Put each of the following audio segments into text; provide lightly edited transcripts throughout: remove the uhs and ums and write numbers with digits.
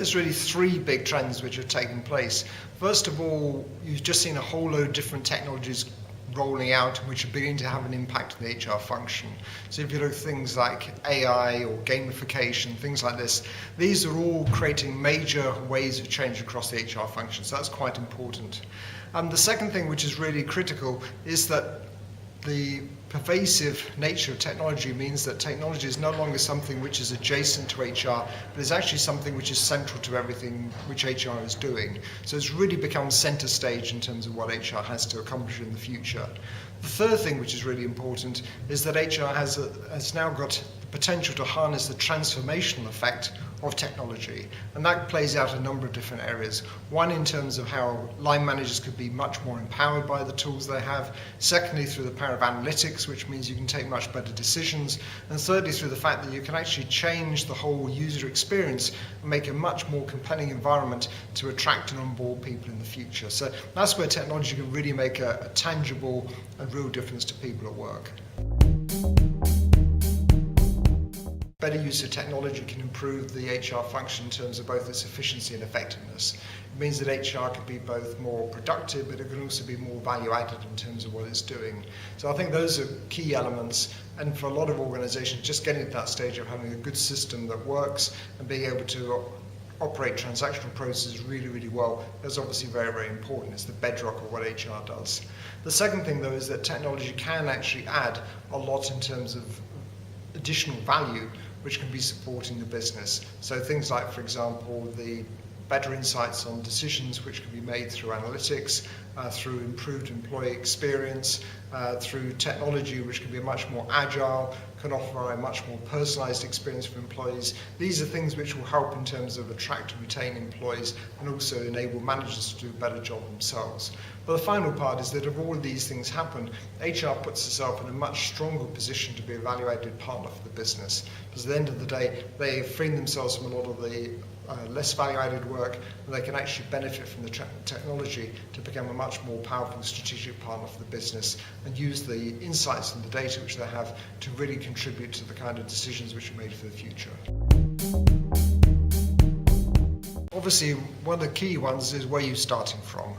there's really three big trends which are taking place. First of all, you've just seen a whole load of different technologies rolling out which are beginning to have an impact on the HR function. So if you look at things like AI or gamification, things like this, these are all creating major ways of change across the HR function. So that's quite important. The second thing which is really critical is that the pervasive nature of technology means that technology is no longer something which is adjacent to HR, but is actually something which is central to everything which HR is doing. So it's really become center stage in terms of what HR has to accomplish in the future. The third thing which is really important is that HR has now got the potential to harness the transformational effect of technology, and that plays out a number of different areas. One, in terms of how line managers could be much more empowered by the tools they have. Secondly, through the power of analytics, which means you can take much better decisions. And thirdly, through the fact that you can actually change the whole user experience and make a much more compelling environment to attract and onboard people in the future. So that's where technology can really make a tangible and real difference to people at work. Better use of technology can improve the HR function in terms of both its efficiency and effectiveness. It means that HR can be both more productive, but it can also be more value added in terms of what it's doing. So I think those are key elements, and for a lot of organizations, just getting to that stage of having a good system that works and being able to operate transactional processes really, really well is obviously very, very important. It's the bedrock of what HR does. The second thing, though, is that technology can actually add a lot in terms of additional value which can be supporting the business. So things like, for example, the better insights on decisions which can be made through analytics, through improved employee experience, through technology which can be much more agile, can offer a much more personalized experience for employees. These are things which will help in terms of attract and retain employees and also enable managers to do a better job themselves. But the final part is that if all of these things happen, HR puts itself in a much stronger position to be a value-added partner for the business. Because at the end of the day, they free themselves from a lot of the less value-added work, and they can actually benefit from the technology to become a much more powerful strategic partner for the business and use the insights and the data which they have to really contribute to the kind of decisions which are made for the future. Obviously, one of the key ones is where you're starting from.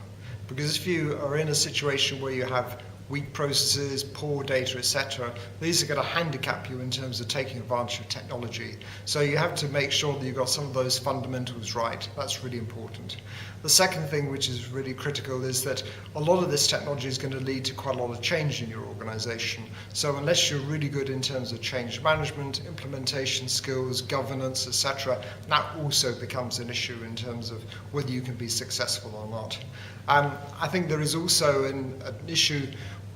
Because if you are in a situation where you have weak processes, poor data, etc., these are going to handicap you in terms of taking advantage of technology. So you have to make sure that you've got some of those fundamentals right. That's really important. The second thing which is really critical is that a lot of this technology is going to lead to quite a lot of change in your organization. So unless you're really good in terms of change management, implementation skills, governance, etc., that also becomes an issue in terms of whether you can be successful or not. I think there is also an issue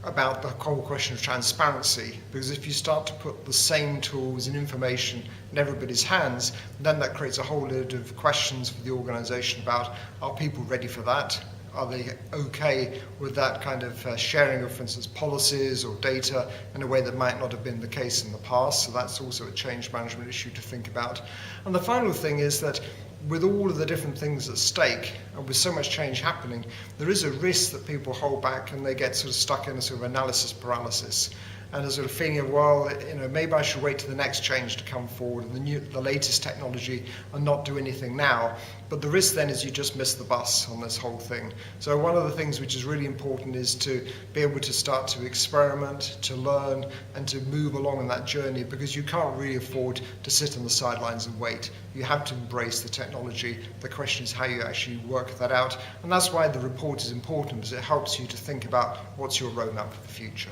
about the whole question of transparency, because if you start to put the same tools and information in everybody's hands, then that creates a whole load of questions for the organization about, are people ready for that? Are they okay with that kind of sharing of, for instance, policies or data in a way that might not have been the case in the past? So that's also a change management issue to think about. And the final thing is that with all of the different things at stake and with so much change happening, there is a risk that people hold back and they get sort of stuck in a sort of analysis paralysis and a sort of feeling of, well, maybe I should wait to the next change to come forward and the latest technology and not do anything now. But the risk then is you just miss the bus on this whole thing. So one of the things which is really important is to be able to start to experiment, to learn, and to move along on that journey, because you can't really afford to sit on the sidelines and wait. You have to embrace the technology. The question is how you actually work that out. And that's why the report is important, because it helps you to think about what's your roadmap for the future.